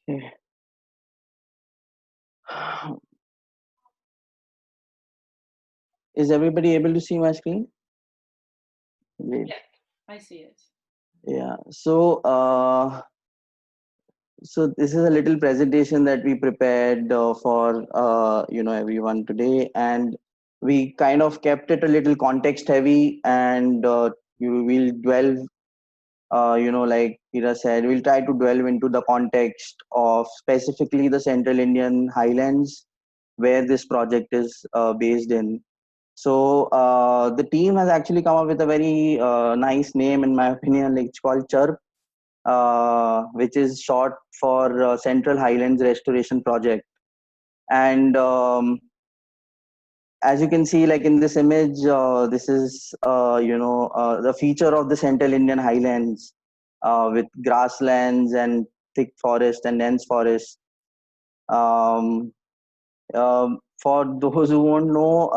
Okay. Is everybody able to see my screen? Great. Yeah, I see it. Yeah. So this is a little presentation that we prepared for everyone today, and we kind of kept it a little context heavy, and you will delve. Like Kira said, we'll try to delve into the context of specifically the Central Indian Highlands, where this project is based in. So the team has actually come up with a very nice name, in my opinion. Like, it's called CHIRP, which is short for Central Highlands Restoration Project. And as you can see, like in this image, this is the feature of the Central Indian Highlands, with grasslands and thick forest and dense forest. Um, for those who won't know,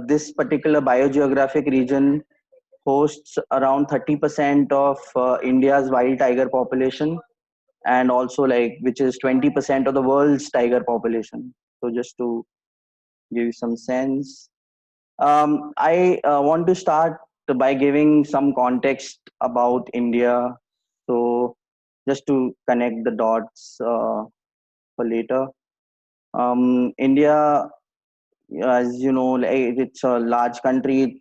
this particular biogeographic region hosts around 30% of India's wild tiger population, and also like which is 20% of the world's tiger population. So just to give you some sense, I want to start by giving some context about India. So just to connect the dots for later. India, as you know, like, it's a large country. It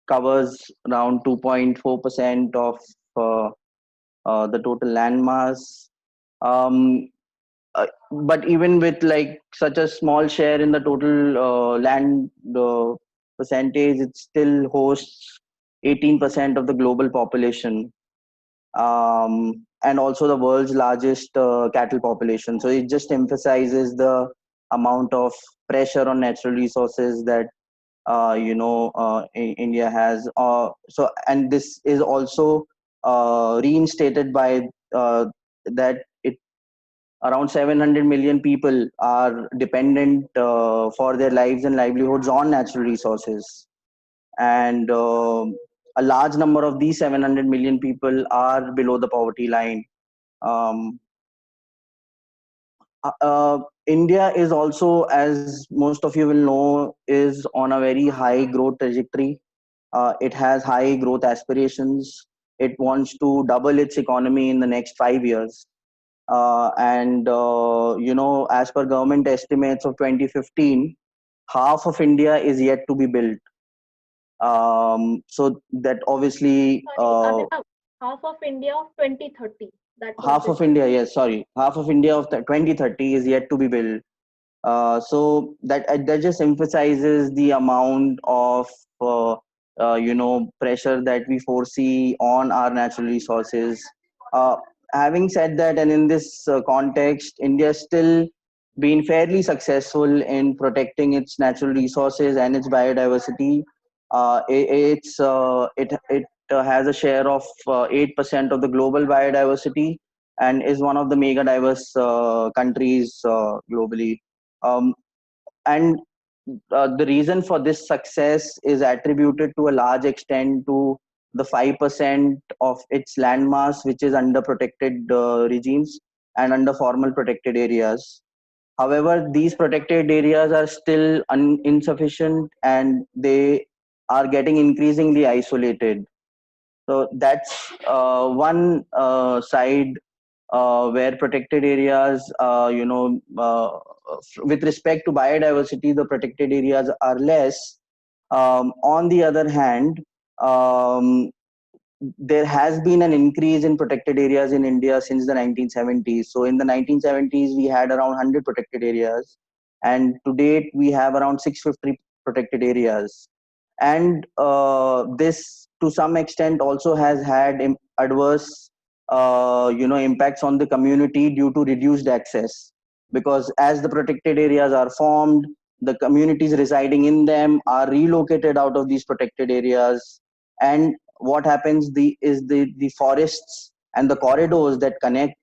covers around 2.4% of uh, the total landmass. Um, but even with like such a small share in the total land percentage, it still hosts 18% of the global population, and also the world's largest cattle population. So it just emphasizes the amount of pressure on natural resources that India has. And this is also reinstated by that it around 700 million people are dependent for their lives and livelihoods on natural resources, and a large number of these 700 million people are below the poverty line. um, India is also, as most of you will know, is on a very high growth trajectory. It has high growth aspirations. It wants to double its economy in the next 5 years. And as per government estimates of 2015, half of India is yet to be built. So that obviously, Sorry, Abhinav, half of India of 2030. That was half this. of India, yes, sorry, half of India of the 2030 is yet to be built. So that just emphasizes the amount of pressure that we foresee on our natural resources. Uh, Having said that, and in this context, India still been fairly successful in protecting its natural resources and its biodiversity. It has a share of 8% of the global biodiversity, and is one of the mega diverse countries globally. Um, and The reason for this success is attributed to a large extent to the 5% of its landmass which is under protected regimes and under formal protected areas. However, these protected areas are still insufficient, and they are getting increasingly isolated. So that's one side where protected areas, with respect to biodiversity, the protected areas are less. On the other hand, um, there has been an increase in protected areas in India since the 1970s. So in the 1970s, we had around 100 protected areas, and to date, we have around 650 protected areas. And this, to some extent, also has had adverse, impacts on the community due to reduced access. Because as the protected areas are formed, the communities residing in them are relocated out of these protected areas, and what happens the forests and the corridors that connect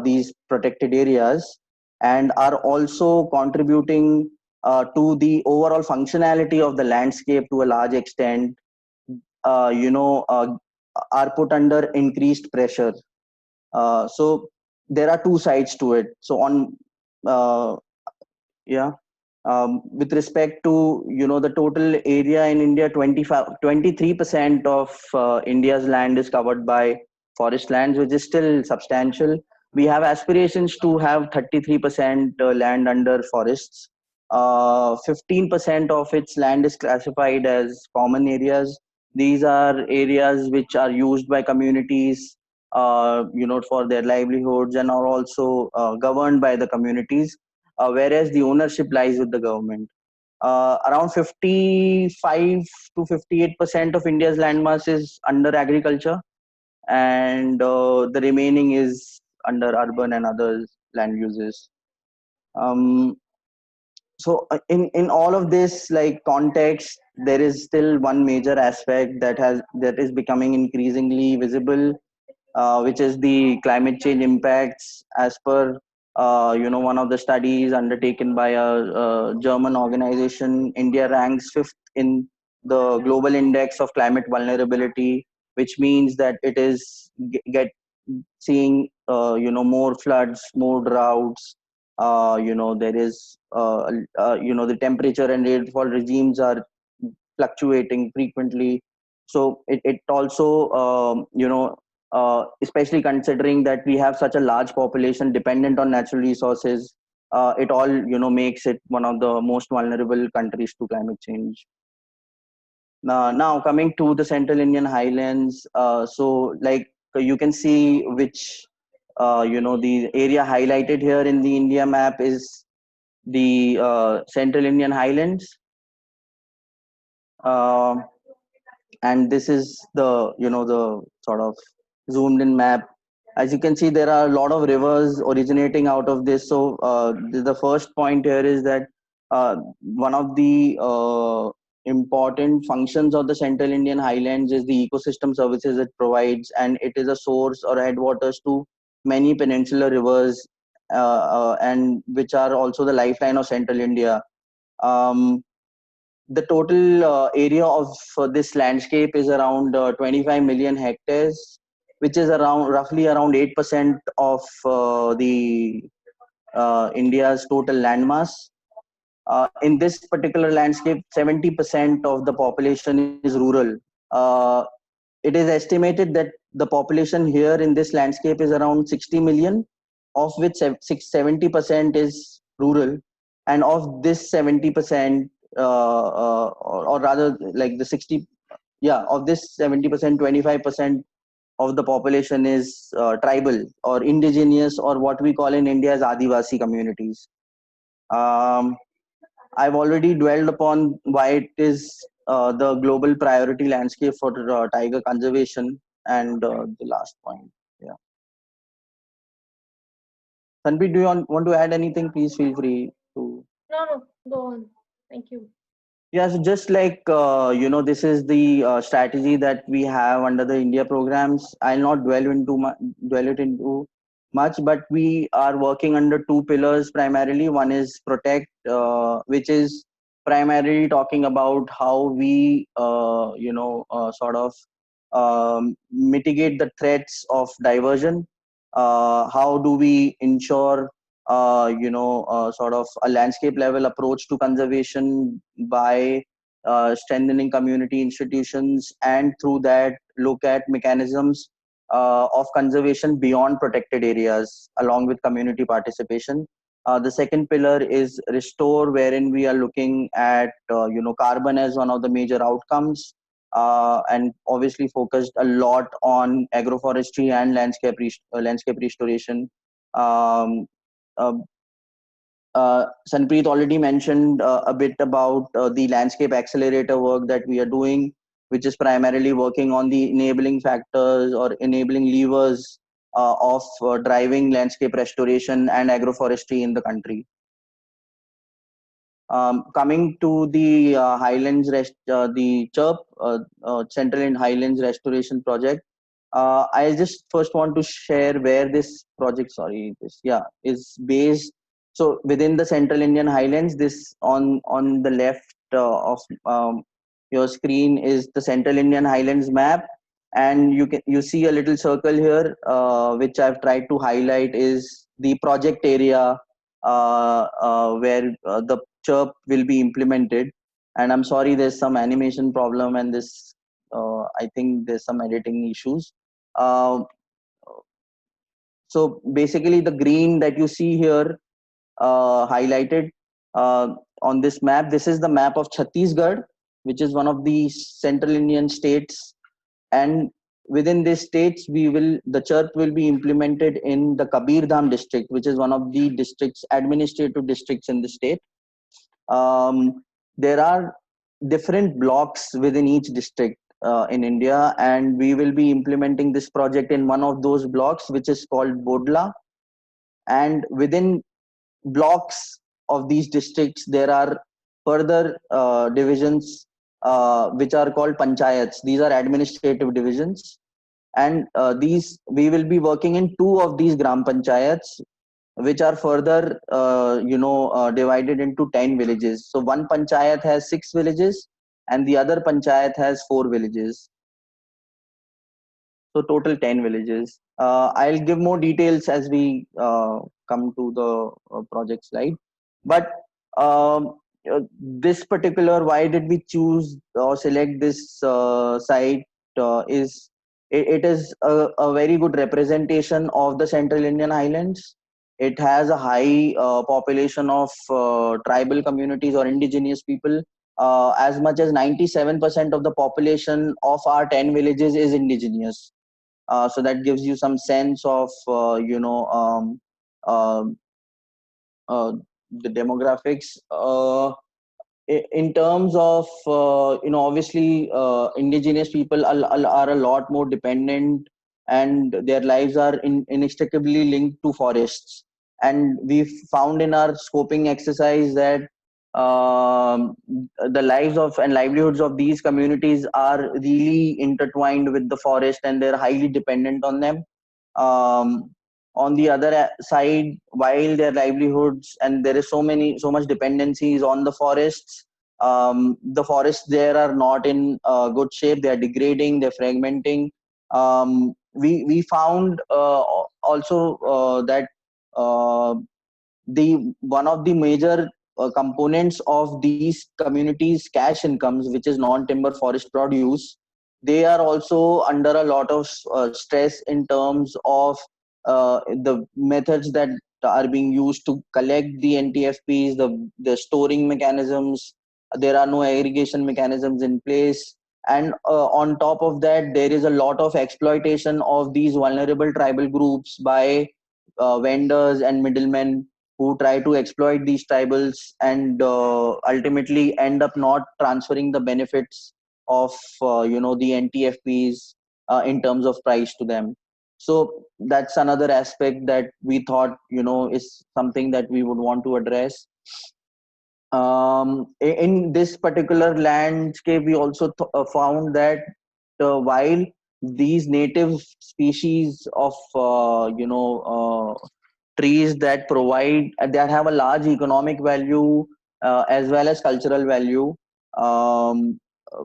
these protected areas and are also contributing to the overall functionality of the landscape to a large extent, uh, you know uh, are put under increased pressure. So there are two sides to it. So on uh, yeah, with respect to the total area in India, 23% of India's land is covered by forest lands, which is still substantial. We have aspirations to have 33% land under forests. 15% of its land is classified as common areas. These are areas which are used by communities, for their livelihoods, and are also governed by the communities, whereas the ownership lies with the government. Around 55 to 58% of India's landmass is under agriculture, and the remaining is under urban and other land uses. Um, in all of this, like, context, there is still one major aspect that is becoming increasingly visible, which is the climate change impacts. As per one of the studies undertaken by a German organization, India ranks fifth in the global index of climate vulnerability, which means that it is get seeing more floods, more droughts. There is the temperature and rainfall regimes are fluctuating frequently. So it also especially considering that we have such a large population dependent on natural resources, it all makes it one of the most vulnerable countries to climate change. Now coming to the Central Indian Highlands, so like you can see which the area highlighted here in the India map is the Central Indian Highlands. Uh, and this is the the sort of zoomed in map. As you can see, there are a lot of rivers originating out of this. So the first point here is that one of the important functions of the Central Indian Highlands is the ecosystem services it provides, and it is a source or headwaters to many peninsular rivers, and which are also the lifeline of Central India. um, the total area of this landscape is around 25 million hectares, which is around roughly around 8% of the India's total landmass. In this particular landscape, 70% of the population is rural. Uh, it is estimated that the population here in this landscape is around 60 million, of which 70% is rural. And of this 70%, or rather, like the 60, yeah, of this 70%, 25% of the population is tribal or indigenous, or what we call in India as Adivasi communities. Um, I've already dwelled upon why it is the global priority landscape for tiger conservation. And the last point, yeah. Sanpreet, do you want to add anything? Please feel free to. No, no, go on. Thank you. Yeah, so just like this is the strategy that we have under the India programs. I'll not dwell it into much, but we are working under two pillars primarily. One is protect, which is primarily talking about how we sort of mitigate the threats of diversion. How do we ensure sort of a landscape level approach to conservation by strengthening community institutions, and through that look at mechanisms of conservation beyond protected areas along with community participation. The second pillar is restore, wherein we are looking at carbon as one of the major outcomes, and obviously focused a lot on agroforestry and landscape restoration. um, uh, Sanpreet already mentioned a bit about the landscape accelerator work that we are doing, which is primarily working on the enabling factors or enabling levers of driving landscape restoration and agroforestry in the country. Coming to the the CHIRP, Central and Highlands Restoration Project. I just first want to share where this project, sorry, this is based. So within the Central Indian Highlands, this on the left of your screen is the Central Indian Highlands map. And you see a little circle here, which I've tried to highlight is the project area, where the chirp will be implemented. And I'm sorry, there's some animation problem, and this I think there's some editing issues. Uh, so basically, the green that you see here highlighted on this map, this is the map of Chhattisgarh, which is one of the central Indian states. And within these states, the church will be implemented in the Kabir Dham district, which is one of the districts, administrative districts in the state. There are different blocks within each district in India, and we will be implementing this project in one of those blocks, which is called Bodla. And within blocks of these districts, there are further divisions, which are called panchayats. These are administrative divisions, and these we will be working in two of these gram panchayats, which are further divided into 10 villages. So one panchayat has 6 villages, and the other panchayat has 4 villages. So total 10 villages. I'll give more details as we come to the project slide. But this particular, why did we choose or select this site? It is a very good representation of the Central Indian Highlands. It has a high population of tribal communities or indigenous people. As much as 97% of the population of our 10 villages is indigenous. So that gives you some sense of uh, uh, the demographics. In terms of obviously indigenous people are a lot more dependent, and their lives are inextricably linked to forests. And we found in our scoping exercise that um, the lives of and livelihoods of these communities are really intertwined with the forest, and they're highly dependent on them. um, on the other side, while their livelihoods and there is so much dependencies on the forests there are not in good shape. They are degrading, they're fragmenting. We found also that uh, the one of the major components of these communities cash incomes, which is non-timber forest produce, they are also under a lot of stress in terms of the methods that are being used to collect the NTFPs, the storing mechanisms. There are no aggregation mechanisms in place, and on top of that, there is a lot of exploitation of these vulnerable tribal groups by vendors and middlemen who try to exploit these tribals, and ultimately end up not transferring the benefits of the NTFPs in terms of price to them. So that's another aspect that we thought is something that we would want to address. In this particular landscape, we also found that while these native species of trees that provide that have a large economic value as well as cultural value. Um, uh,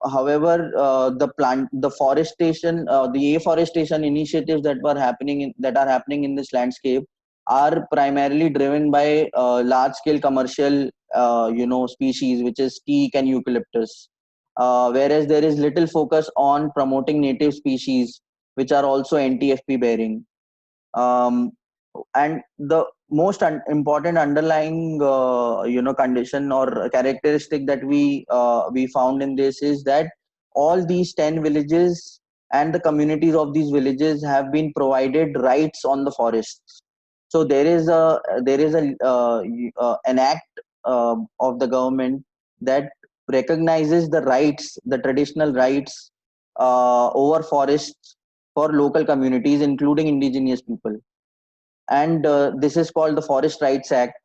However, the forestation, the afforestation initiatives that are happening in this landscape are primarily driven by large scale commercial species, which is teak and eucalyptus. Whereas there is little focus on promoting native species, which are also NTFP bearing. um, and the most important underlying condition or characteristic that we found in this is that all these 10 villages and the communities of these villages have been provided rights on the forests. So there is an act of the government that recognizes the rights, the traditional rights over forests for local communities, including indigenous people. And this is called the Forest Rights Act.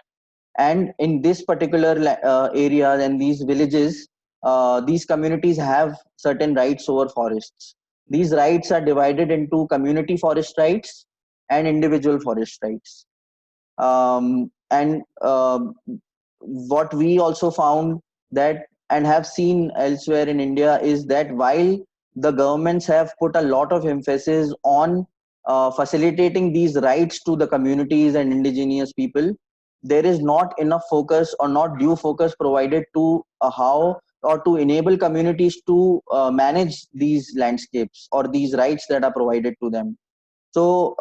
And in this particular area and these villages, these communities have certain rights over forests. These rights are divided into community forest rights and individual forest rights. And what we also found that and have seen elsewhere in India is that while the governments have put a lot of emphasis on facilitating these rights to the communities and indigenous people, there is not enough focus or not due focus provided to how or to enable communities to manage these landscapes or these rights that are provided to them. So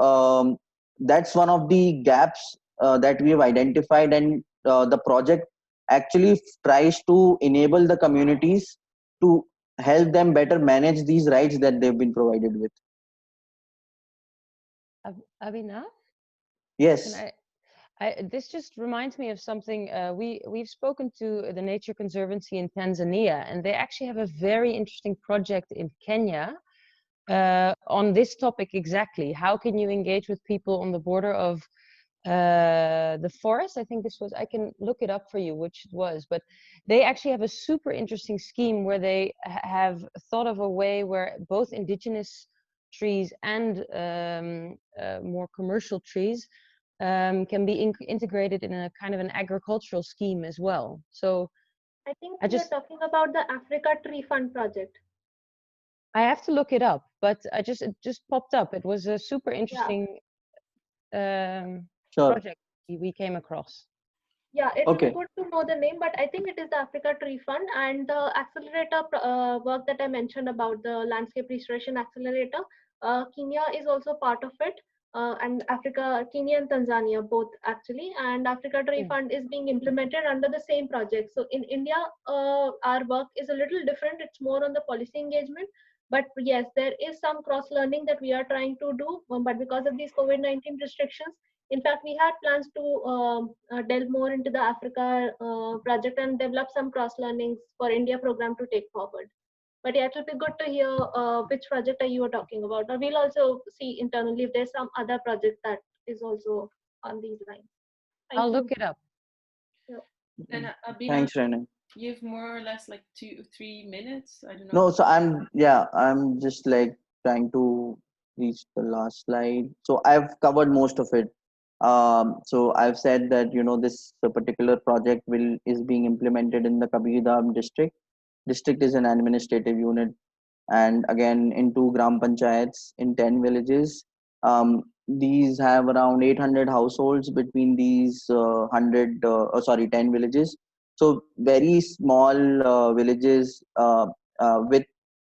that's one of the gaps that we have identified, and the project actually tries to enable the communities to help them better manage these rights that they've been provided with. Abhinav, can Yes, this just reminds me of something. We've spoken to the Nature Conservancy in Tanzania, and they actually have a very interesting project in Kenya on this topic exactly. How can you engage with people on the border of the forest? I think this was, I can look it up for you, which it was, but they actually have a super interesting scheme where they have thought of a way where both indigenous trees and more commercial trees can be integrated in a kind of an agricultural scheme as well. So I think I you're just, talking about the Africa Tree Fund project. I have to look it up, but it just popped up. It was a super Yeah. interesting um, sure. project we came across. Yeah, it will be Okay. good to know the name, but I think it is the Africa Tree Fund and the accelerator work that I mentioned about the landscape restoration accelerator. Kenya is also part of it, and Africa, Kenya and Tanzania both actually. And Africa Tree Yeah. Fund is being implemented under the same project. So in India, our work is a little different. It's more on the policy engagement. But yes, there is some cross learning that we are trying to do, but because of these COVID-19 restrictions, in fact, we had plans to delve more into the Africa project and develop some cross learnings for India program to take forward. But yeah, it will be good to hear which project are you talking about. Or we'll also see internally if there's some other project that is also on these lines. Thank I'll you. look it up. Yeah. And Abhinav, Thanks, Rene. you have more or less like 2 3 minutes. I don't No, know. so I'm just like trying to reach the last slide. So I've covered most of it. So I've said that this particular project will is being implemented in the Kabirtham district. District is an administrative unit, and again in two gram panchayats in 10 villages. These have around 800 households between these 10 villages. So very small villages with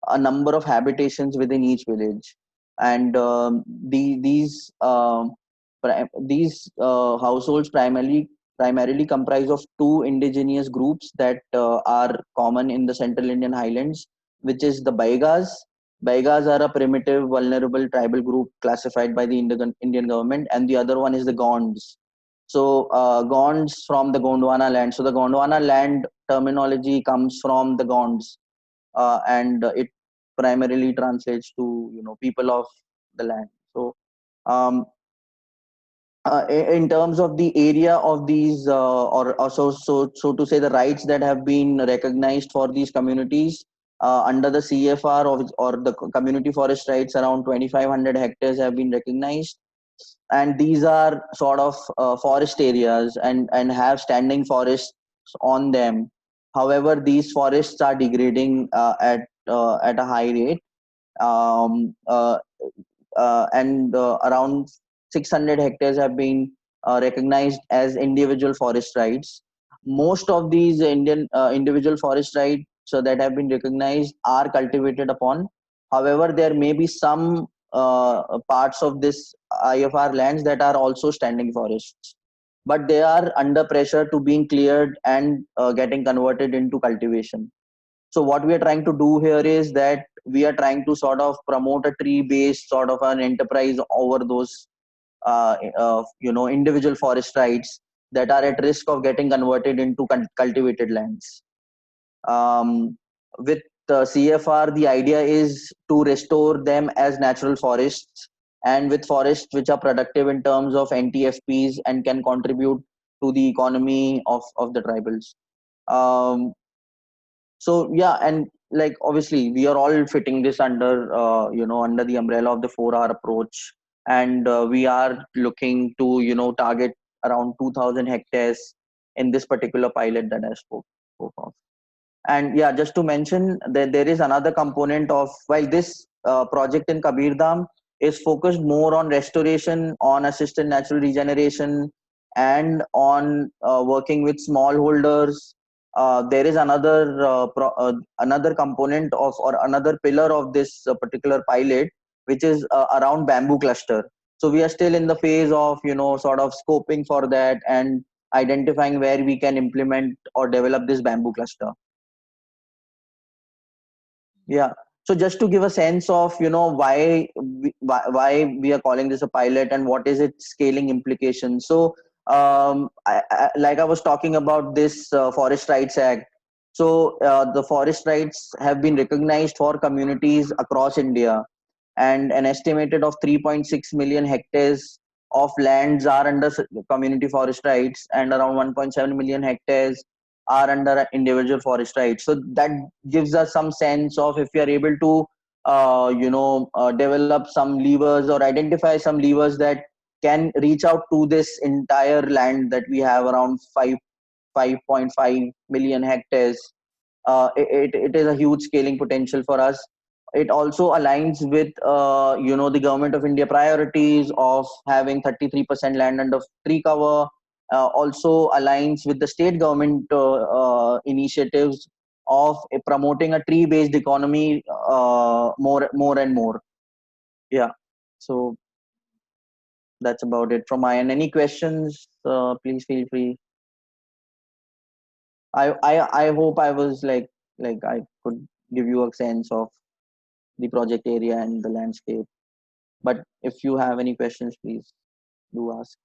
a number of habitations within each village, and these households primarily comprise of two indigenous groups that are common in the Central Indian Highlands, which is the Baigas. Baigas are a primitive, vulnerable tribal group classified by the Indian government, and the other one is the Gonds. So, Gonds from the Gondwana land. So, the Gondwana land terminology comes from the Gonds, and it primarily translates to people of the land. So, um, in terms of the area of these or so to say the rights that have been recognized for these communities under the CFR or the community forest rights, around 2500 hectares have been recognized, and these are sort of forest areas and have standing forests on them. However, these forests are degrading at a high rate. um, uh, and around 600 hectares have been recognized as individual forest rights. Most of these Indian individual forest rights that have been recognized are cultivated upon. However, there may be some parts of this IFR lands that are also standing forests, but they are under pressure to being cleared and getting converted into cultivation. So what we are trying to do here is that we are trying to sort of promote a tree based sort of an enterprise over those individual forest rights that are at risk of getting converted into cultivated lands. With CFR, the idea is to restore them as natural forests, and with forests which are productive in terms of NTFPs and can contribute to the economy of the tribals. um, so yeah, and like obviously we are all fitting this under under the umbrella of the 4R approach, and we are looking to target around 2000 hectares in this particular pilot that I spoke of. And yeah, just to mention that there is another component of, while this project in Kabirdham is focused more on restoration, on assisted natural regeneration, and on working with smallholders. There is another component of, or another pillar of this particular pilot, which is around bamboo cluster. So we are still in the phase of, sort of scoping for that and identifying where we can implement or develop this bamboo cluster. Yeah. So just to give a sense of, why we are calling this a pilot and what is its scaling implication. So like I was talking about this Forest Rights Act. So the forest rights have been recognized for communities across India, and an estimated of 3.6 million hectares of lands are under community forest rights, and around 1.7 million hectares are under individual forest rights. So that gives us some sense of, if we are able to develop some levers or identify some levers that can reach out to this entire land that we have, around 5.5 million hectares. It is a huge scaling potential for us. It also aligns with the government of India priorities of having 33% land under tree cover. Also aligns with the state government initiatives of promoting a tree based economy more and more. Yeah, so that's about it from my end. Any questions? Please feel free. I hope I was like I could give you a sense of the project area and the landscape. But if you have any questions, please do ask.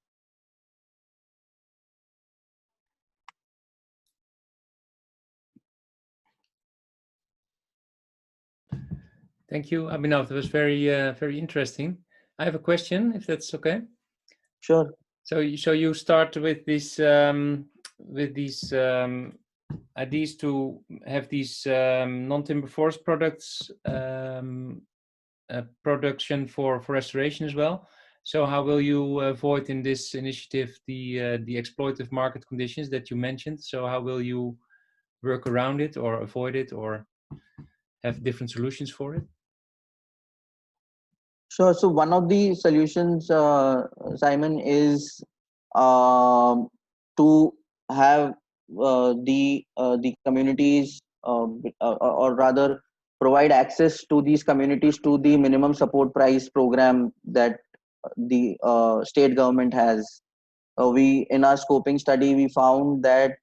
Thank you, Abhinav. That was very interesting. I have a question, if that's okay. Sure. So you start with these ideas to have these non-timber forest products production for restoration as well. So how will you avoid in this initiative the exploitative market conditions that you mentioned? So how will you work around it or avoid it or have different solutions for it? Sure. So one of the solutions, Simon, is to have the communities, or rather, provide access to these communities to the minimum support price program that the state government has. We in our scoping study we found that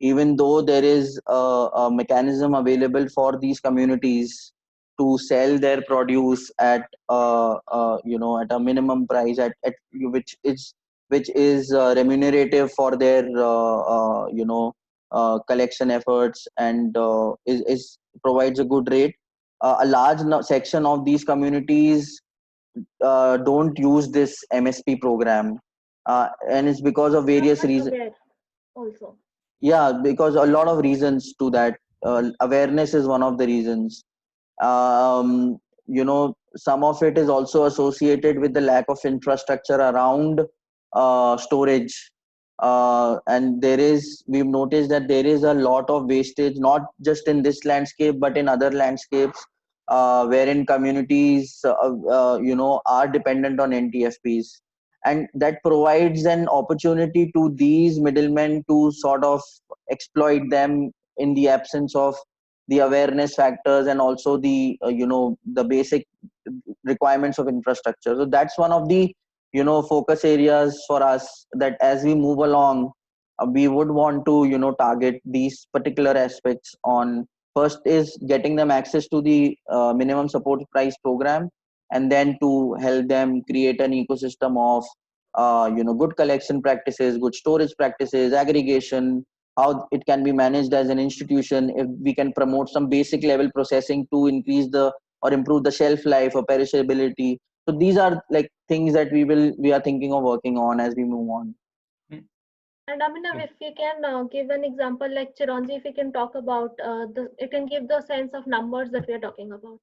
even though there is a mechanism available for these communities to sell their produce at at a minimum price, at which is remunerative for their collection efforts, and is provides a good rate. A large section of these communities don't use this MSP program, and it's because of I'm various not reasons. aware also. Yeah, because a lot of reasons to that. Awareness is one of the reasons. um, some of it is also associated with the lack of infrastructure around storage, and we've noticed that there is a lot of wastage, not just in this landscape but in other landscapes, wherein communities are dependent on NTFPs, and that provides an opportunity to these middlemen to sort of exploit them in the absence of the awareness factors, and also the basic requirements of infrastructure. So that's one of the focus areas for us, that as we move along, we would want to target these particular aspects on. First is getting them access to the minimum support price program, and then to help them create an ecosystem of good collection practices, good storage practices, aggregation, how it can be managed as an institution. If we can promote some basic level processing to increase the or improve the shelf life or perishability. So these are like things that we are thinking of working on as we move on. And Abhinav, if you can give an example like Chiranji, if you can talk about it can give the sense of numbers that we are talking about.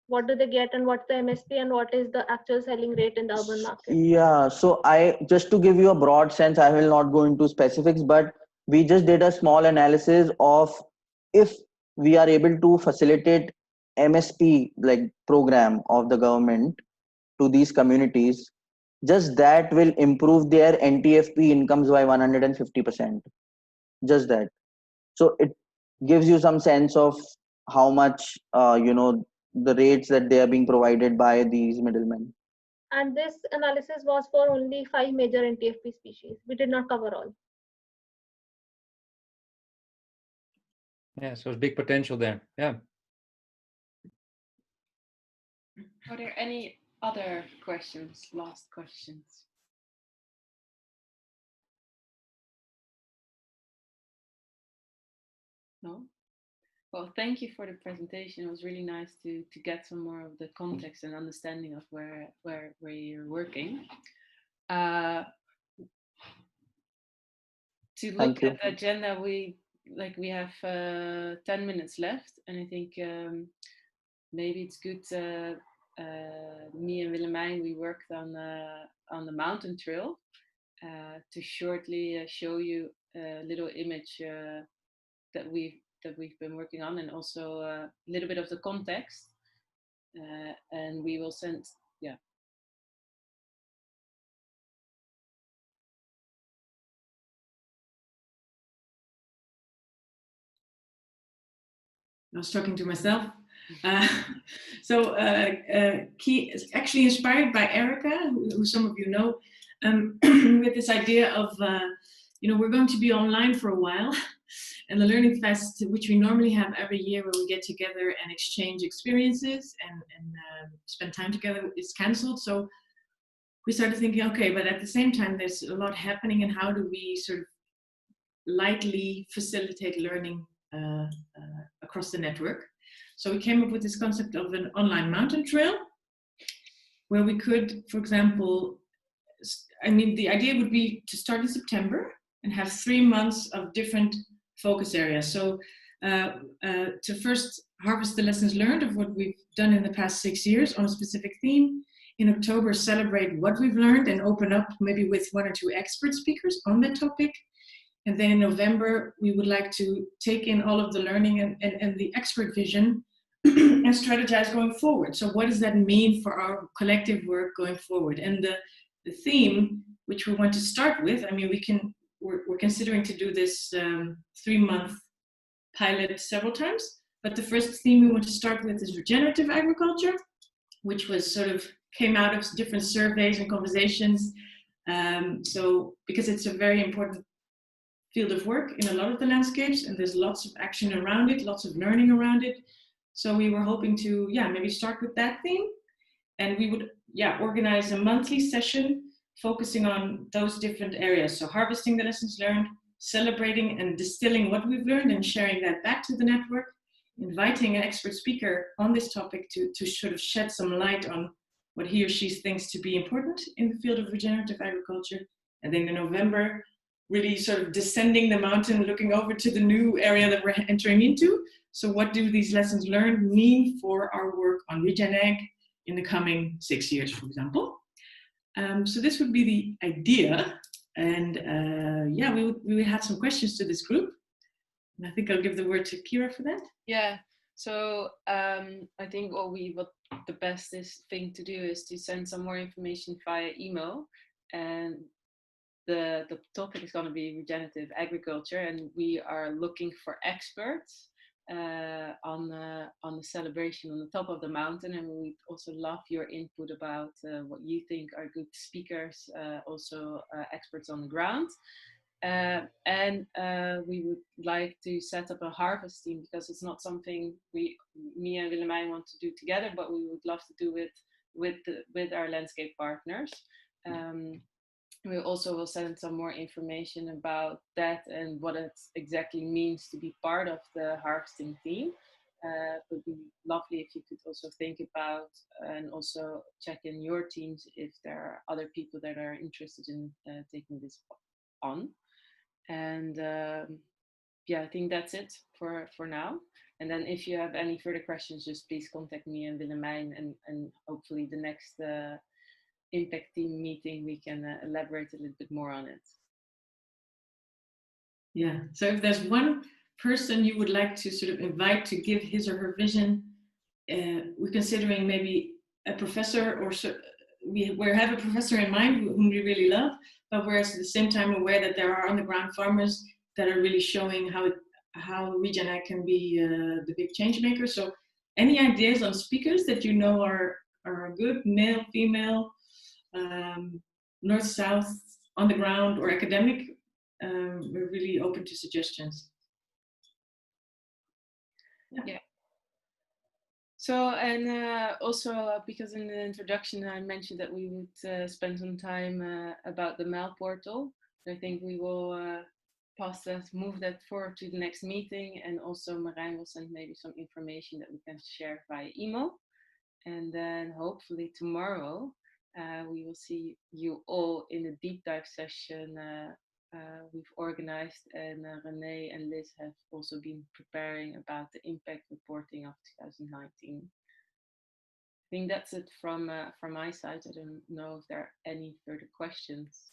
What do they get, and what's the MSP, and what is the actual selling rate in the urban market? Yeah, so I just to give you a broad sense, I will not go into specifics, but we just did a small analysis of if we are able to facilitate MSP like program of the government to these communities, just that will improve their NTFP incomes by 150%. Just that. So it gives you some sense of how much the rates that they are being provided by these middlemen. And this analysis was for only 5 major NTFP species. We did not cover all. Yeah, so it's big potential there. Yeah. Are there any other questions? Last questions? No? Well, thank you for the presentation. It was really nice to get some more of the context and understanding of where you're working. To look at the agenda, we have 10 minutes left, and I think maybe it's good. Me and Willemijn, we worked on the mountain trail to shortly show you a little image that we've been working on, and also a little bit of the context, and we will send. Yeah. I was talking to myself. Key is actually inspired by Erica, who some of you know, with this idea of, we're going to be online for a while. And the Learning Fest, which we normally have every year where we get together and exchange experiences and spend time together, is cancelled. So we started thinking, okay, but at the same time, there's a lot happening, and how do we sort of lightly facilitate learning across the network? So we came up with this concept of an online mountain trail, where we could, for example, the idea would be to start in September and have 3 months of different focus areas. So to first harvest the lessons learned of what we've done in the past 6 years on a specific theme. In October, celebrate what we've learned and open up maybe with 1 or 2 expert speakers on that topic. And then in November, we would like to take in all of the learning and the expert vision and strategize going forward. So what does that mean for our collective work going forward? And the theme, which we want to start with, we're considering to do this 3-month pilot several times. But the first theme we want to start with is regenerative agriculture, which was sort of came out of different surveys and conversations. So because it's a very important field of work in a lot of the landscapes, and there's lots of action around it, lots of learning around it. So we were hoping to, maybe start with that theme. And we would, organize a monthly session focusing on those different areas. So harvesting the lessons learned, celebrating and distilling what we've learned and sharing that back to the network, inviting an expert speaker on this topic to sort of shed some light on what he or she thinks to be important in the field of regenerative agriculture. And then in November, really sort of descending the mountain, looking over to the new area that we're entering into. So what do these lessons learned mean for our work on Regen Ag in the coming 6 years, for example? So this would be the idea. And we had some questions to this group. And I think I'll give the word to Kira for that. Yeah. So I think what the best thing to do is to send some more information via email. And the topic is going to be regenerative agriculture, and we are looking for experts on the celebration on the top of the mountain. And we'd also love your input about what you think are good speakers, also experts on the ground. And we would like to set up a harvest team, because it's not something me and Willemijn want to do together, but we would love to do it with our landscape partners. We also will send some more information about that and what it exactly means to be part of the harvesting team. It would be lovely if you could also think about and also check in your teams if there are other people that are interested in taking this on. And I think that's it for now. And then if you have any further questions, just please contact me and Willemijn, and hopefully the next impact team meeting we can elaborate a little bit more on it. Yeah, so if there's one person you would like to sort of invite to give his or her vision. We're considering maybe a professor, or we have a professor in mind whom we really love, but we're at the same time aware that there are on-the-ground farmers that are really showing how Regen Ag can be the big change maker. So any ideas on speakers that you know are good, male, female, north, south, on the ground, or academic? We're really open to suggestions. Yeah. So, and also because in the introduction I mentioned that we would spend some time about the mail portal. I think we will move that forward to the next meeting, and also Marijn will send maybe some information that we can share via email. And then hopefully tomorrow we will see you all in a deep dive session we've organized, and René and Liz have also been preparing about the impact reporting of 2019. I think that's it from my side. I don't know if there are any further questions.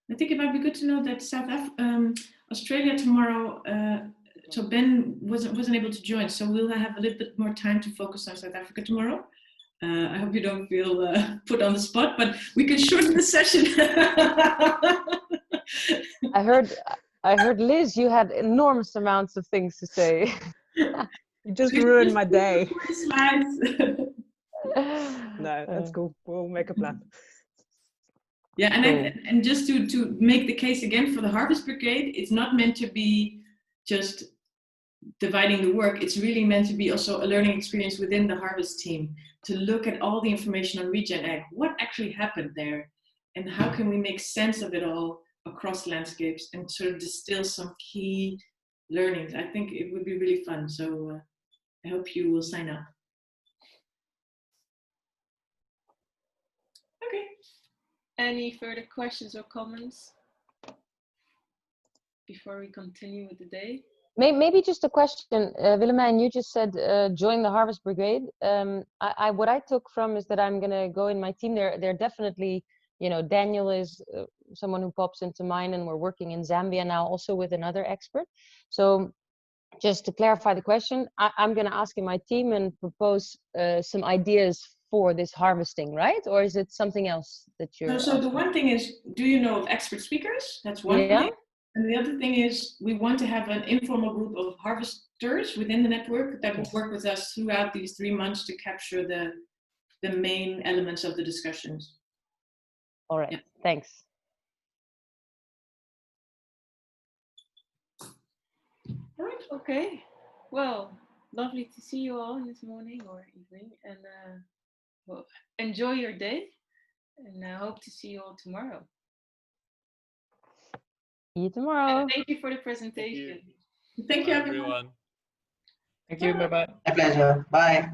I think it might be good to know that Australia tomorrow, so Ben wasn't able to join, so we'll have a little bit more time to focus on South Africa tomorrow. I hope you don't feel put on the spot, but we can shorten the session. I heard Liz, you had enormous amounts of things to say. You just ruined my day. Slides. No, that's cool. We'll make a plan. Yeah, and just to make the case again for the Harvest Brigade, it's not meant to be just dividing the work. It's really meant to be also a learning experience within the Harvest team, to look at all the information on Regen Ag, what actually happened there, and how can we make sense of it all across landscapes and sort of distill some key learnings. I think it would be really fun. So I hope you will sign up. Okay. Any further questions or comments before we continue with the day? Maybe just a question, Willemijn, you just said join the Harvest Brigade. What I took from is that I'm going to go in my team. They're definitely, you know, Daniel is someone who pops into mind, and we're working in Zambia now also with another expert. So just to clarify the question, I'm going to ask in my team and propose some ideas for this harvesting, right? Or is it something else that you're So the one thing is, do you know of expert speakers? That's one thing. And the other thing is, we want to have an informal group of harvesters within the network that will work with us throughout these 3 months to capture the main elements of the discussions. All right, yeah. Thanks. All right, okay. Well, lovely to see you all this morning or evening, and well, enjoy your day, and I hope to see you all tomorrow. See you tomorrow. And thank you for the presentation. Thank you, everyone. Thank you. Bye-bye. My pleasure. Bye.